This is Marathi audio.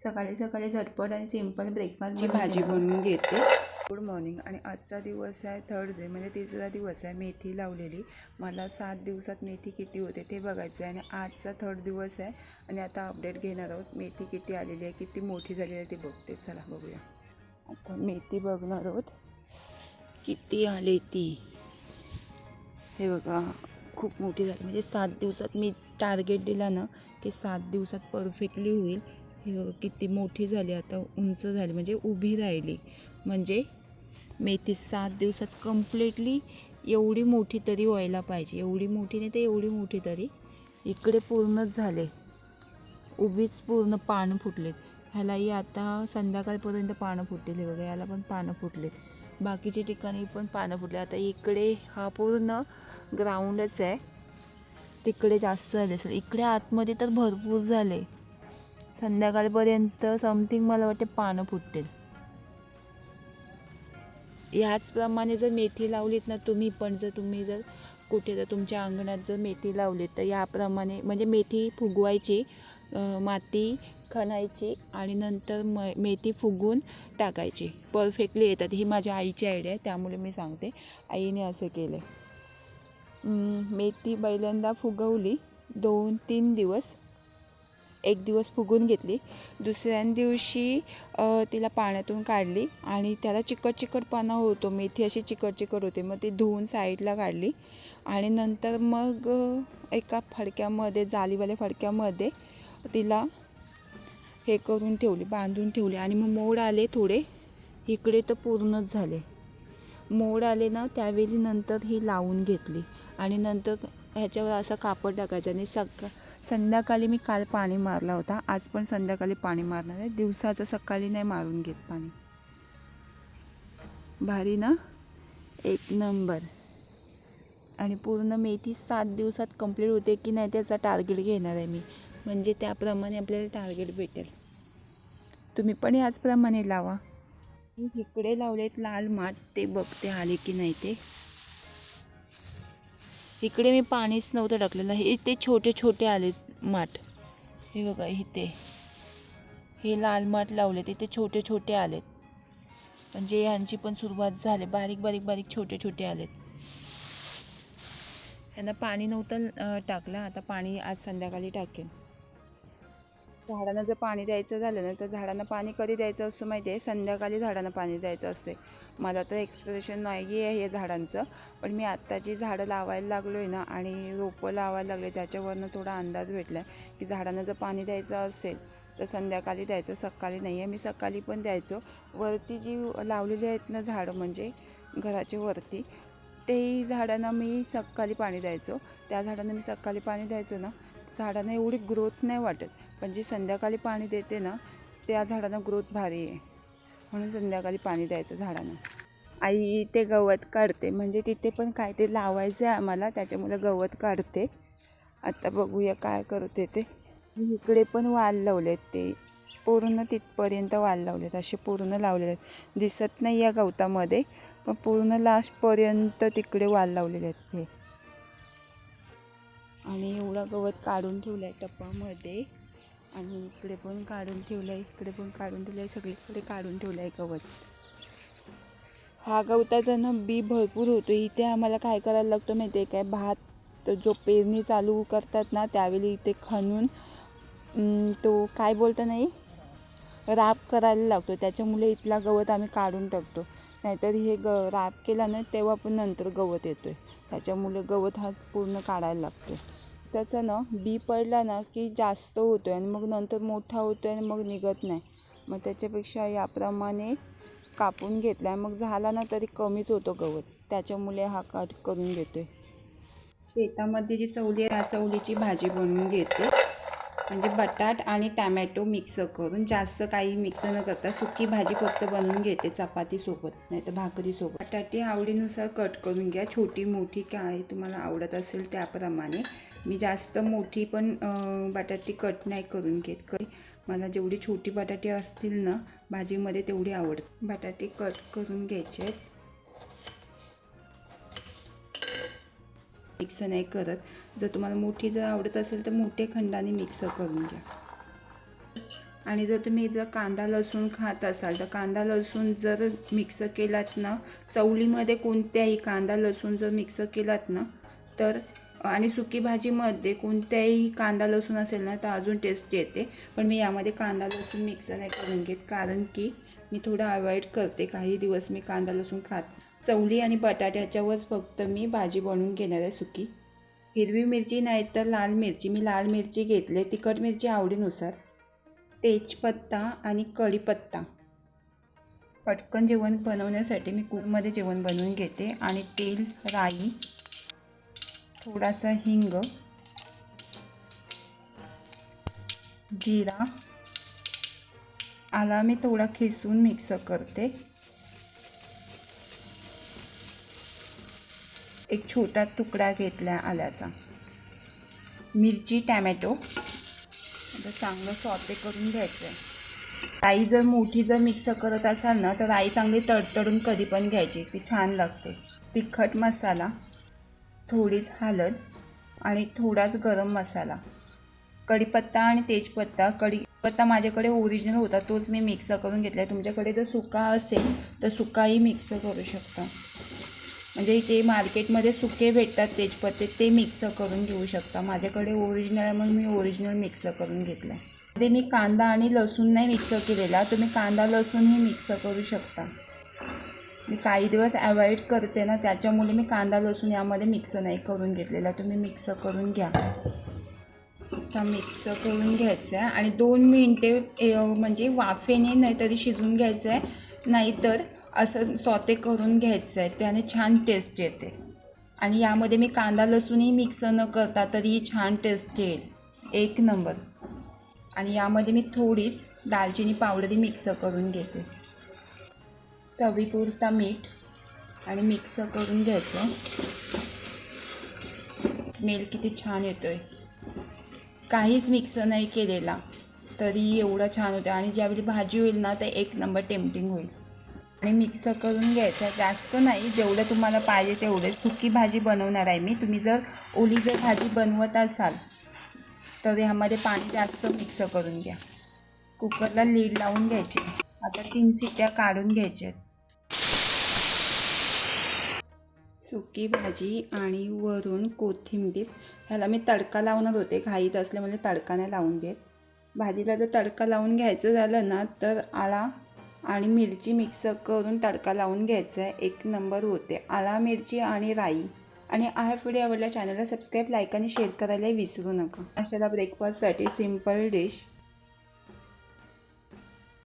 सकाळी सकाळी झटपट आणि सिंपल ब्रेकफास्टची भाजी बनवून घेते। Good morning. आणि आजचा दिवस आहे थर्सडे, म्हणजे तिसरा दिवस आहे। मेथी लावलेली, मला 7 दिवसात मेथी किती होते ते बघायचं आहे। आणि आजचा थर्ड दिवस आहे आणि आता अपडेट घेणार आहोत। मेथी किती आलेली आहे, किती मोठी झालेली आहे ते बघते। चला बघूया। आता मेथी बघणार आहोत किती आली ती। हे बघा, खूप मोठी झाली। म्हणजे 7 दिवसात मी टार्गेट दिला ना की 7 दिवसात परफेक्टली होईल। हे बघा किती मोठी झाली, आता उंच झाली, म्हणजे उभी राहिली। म्हणजे मेथी 7 दिवसात कम्प्लिटली एवढी मोठी तरी व्हायला पाहिजे। एवढी मोठी नाही तर एवढी मोठी तरी। इकडे पूर्णच झाले, उभीच पूर्ण पानं फुटलेत। ह्यालाही आता संध्याकाळपर्यंत पानं फुटलेली बघा। याला पण पानं फुटलेत, बाकीच्या ठिकाणी पण पानं फुटले। आता इकडे हा पूर्ण ग्राउंडच आहे, तिकडे जास्त झाले असेल। इकडे आतमध्ये तर भरपूर झाले, संध्याकाळपर्यंत समथिंग मला वाटते पानं फुटतील। ह्याचप्रमाणे जर मेथी लावलीत ना तुम्ही पण, जर कुठे जर तुमच्या अंगणात जर मेथी लावलीत तर याप्रमाणे, म्हणजे मेथी फुगवायची, माती खणायची आणि नंतर मेथी फुगवून टाकायची, परफेक्टली येतात। ही माझ्या आईची आयडिया आहे, त्यामुळे मी सांगते, आईने असं केलं। मेथी पहिल्यांदा फुगवली 2-3 दिवस, एक दिवस फुगून घेतली। दुसऱ्या दिवशी तिला पाण्यातून काढली आणि त्याला चिकटपणा होतो, मेथी अशी चिकट होते। मग ती धुवून साईडला काढली आणि नंतर मग एका फडक्यामध्ये, जालीवाल्या फडक्यामध्ये तिला हे करून ठेवली, बांधून ठेवली। आणि मग मोड आले थोडे, इकडे तर पूर्णच झाले मोड आले ना, त्यावेळी नंतर ही लावून घेतली। आणि नंतर ह्याच्यावर असं कापड टाकायचं। आणि संध्याकाळी मी काल पाणी मारला होता, आज पण संध्याकाळी पाणी मारणार आहे। दिवसाचं सकाळी नाही मारून घेत पाणी। भारी ना, एक नंबर। आणि पूर्ण मेथी 7 दिवसात कंप्लीट होते की नाही त्याचा टार्गेट घेणार आहे मी, म्हणजे त्याप्रमाणे आपल्याला टार्गेट भेटेल। तुम्ही पण याचप्रमाणे लावा। इकडे लावलेत लाल माठ, ते बघते आले की नाही ते। इकडे मी पाणीच नव्हतं टाकलेलं, हे छोटे छोटे आले माठ। हे बघा इथे हे लाल माठ लावले, तिथे छोटे छोटे आलेत, म्हणजे यांची पण सुरुवात झाली। बारीक छोटे छोटे आलेत। यांना पाणी नव्हतं टाकलं, आता पाणी आज संध्याकाळी टाकेन। झाडांना जर पाणी द्यायचं झालं ना तर झाडांना पाणी कधी द्यायचं असतं माहिती आहे, संध्याकाळी झाडांना पाणी द्यायचं असते। मला तर एक्सप्रेशन नाही आहे हे झाडांचं, पण मी आत्ता जी झाडं लावायला लागलो आहे ना आणि रोपं लावायला लागले, त्याच्यावरनं थोडा अंदाज भेटला आहे की झाडांना जर पाणी द्यायचं असेल तर संध्याकाळी द्यायचं, सकाळी नाही आहे। मी सकाळी पण द्यायचो। वरती जी लावलेली आहेत ना झाडं, म्हणजे घराच्या वरती, तेही झाडांना मी सकाळी पाणी द्यायचो। त्या झाडांना मी सकाळी पाणी द्यायचो ना, झाडांना एवढी ग्रोथ नाही वाटत, पण जी संध्याकाळी पाणी देते ना त्या झाडांना ग्रोथ भारी आहे, म्हणून संध्याकाळी पाणी द्यायचं झाडांना। आई ते गवत काढते, म्हणजे तिथे पण काय ते लावायचं आहे आम्हाला, त्याच्यामुळे गवत काढते। आता बघूया काय करते ते। इकडे पण वाल लावलेत, ते पूर्ण तिथपर्यंत वाल लावलेत, असे पूर्ण लावलेले आहेत। दिसत नाही या गवतामध्ये, पण पूर्ण लास्टपर्यंत तिकडे वाल लावलेले आहेत ते। आणि एवढा गवत काढून ठेवलं आहे टप्पामध्ये, आणि इकडे पण काढून ठेवलं आहे, इकडे पण काढून ठेवलं आहे, सगळीकडे काढून ठेवलं आहे गवत। हा गवताचा ना बी भरपूर होतो। इथे आम्हाला काय करायला लागतं माहिती आहे काय, भात जो पेरणी चालू करतात ना त्यावेळी इथे खणून तो काय बोलता नाही, राप करायला लागतो, त्याच्यामुळे इथला गवत आम्ही काढून टाकतो। नाहीतर हे राप केला ना तेव्हा पण नंतर गवत येतो आहे, त्याच्यामुळे गवत हा पूर्ण काढायला लागतो। त्याचा ना बी पडला ना की जास्त होतो आहे आणि मग नंतर मोठा होतो आहे आणि मग निघत नाही। मग त्याच्यापेक्षा याप्रमाणे कापून घेतला आहे, मग झाला ना तरी कमीच होतो गवत, त्याच्यामुळे हा कट करून घेतो आहे। शेतामध्ये जी चवली आहे त्या चवलीची भाजी बनवून घेते, म्हणजे बटाट आणि टॅमॅटो मिक्स करून, जास्त काही मिक्स न करता सुकी भाजी फक्त बनवून घेते चपातीसोबत, नाही तर भाकरीसोबत। बटाटे आवडीनुसार कट करून घ्या, छोटी मोठी काय तुम्हाला आवडत असेल त्याप्रमाणे। मी जास्त मोठी पण बटाटे कट नाही करून घेत, मला जेवढी छोटी बटाटे असतील ना भाजीमध्ये तेवढी आवडतात। बटाटे कट करून घ्यायचे आहेत, मिक्स नाही करत। जर तुम्हाला मोठी जर आवडत असेल तर मोठे खंडाने मिक्स करून घ्या। आणि जर तुम्ही कांदा लसूण खात असाल तर कांदा लसूण जर मिक्स केलात ना, चवलीमध्ये कोणत्याही कांदा लसूण जर मिक्स केलात ना तर, आणि सुकी भाजीमध्ये कोणत्याही कांदा लसूण असेल ना तर अजून टेस्ट येते. पण मी यामध्ये कांदा लसूण मिक्स नाही करून घेत, कारण की मी थोडं अवॉइड करते. काही दिवस मी कांदा लसूण खात, चवली आणि बटाट्याच्यावरच फक्त मी भाजी बनवून घेणार आहे सुकी. हिरवी मिरची नाही तर लाल मिरची, मी लाल मिरची घेतले, तिखट मिरची आवडीनुसार, तेजपत्ता आणि कढीपत्ता. पटकन जेवण बनवण्यासाठी मी कुकरमध्ये जेवण बनवून घेते. आणि तेल, राई, थोडासा हिंग, जिरा, आला मी थोडा खिसून मिक्स करते, एक छोटा तुकडा घेतला आल्याचा, मिरची, टॅमॅटो. आता चांगलं सॉटे करून घ्यायचं आहे. राई जर मोठी जर मिक्स करत असाल ना तर राई चांगली तडतडून कधी पण घ्यायची, ती छान लागते. तिखट मसाला, थोडीच हळद आणि थोडाच गरम मसाला, कढीपत्ता आणि तेजपत्ता. कढीपत्ता माझ्याकडे ओरिजिनल होता, तोच मी मिक्स करून घेतला आहे. तुमच्याकडे जर सुका असेल तर सुकाही मिक्स करू शकता, म्हणजे इथे मार्केटमध्ये सुके भेटतात तेजपत्ते, ते मिक्स करून घेऊ शकता. माझ्याकडे ओरिजिनल आहे म्हणून मी ओरिजिनल मिक्स करून घेतलं आहे. ते मी कांदा आणि लसूण नाही मिक्स केलेला, तुम्ही कांदा लसूणही मिक्स करू शकता. मी काही दिवस अवॉइड करते ना, त्याच्यामुळे मी कांदा लसूण यामध्ये मिक्स नाही करून घेतलेला. तुम्ही मिक्स करून घ्या. आता मिक्स करून घ्यायचं आहे आणि 2 मिनिटे म्हणजे वाफेने नाहीतरी शिजवून घ्यायचं आहे, नाहीतर असं सॉते करून घ्यायचं आहे, त्याने छान टेस्ट येते. आणि यामध्ये मी कांदा लसूणही मिक्स न करता तरीही छान टेस्ट येईल, एक नंबर. आणि यामध्ये मी थोडीच दालचिनी पावडरही मिक्स करून घेते, चवीपुरता मीठ, आणि मिक्स करून घ्यायचं. स्मेल किती छान येतोय, काहीच मिक्स नाही केलेला तरी एवढा छान होतं. आणि ज्यावेळी भाजी होईल ना तर एक नंबर टेम्पटिंग होईल. आणि मिक्स करून घ्यायचं, जास्त नाही, जेवढं तुम्हाला पाहिजे तेवढे. सुकी भाजी बनवणार आहे मी. तुम्ही जर ओली जर भाजी बनवत असाल तर ह्यामध्ये पाणी जास्त मिक्स करून घ्या. कुकरला लीड लावून घ्यायचे. आता 3 शिट्ट्या काढून घ्यायच्या. सुकी भाजी आणि वरून कोथिंबीर. ह्याला मी तडका लावणार होते, घाईत असल्यामुळे तडका नाही लावून घेत. भाजीला जर तडका लावून घ्यायचं झालं ना तर आला आणि मिरची मिक्स करून तडका लावून घ्यायचा आहे, एक नंबर होते. आला, मिरची आणि राई. आणि हा व्हिडिओ आवडला चॅनलला सबस्क्राईब, लाईक आणि शेअर करायला विसरू नका. नाश्त्याला ब्रेकफास्टसाठी सिंपल डिश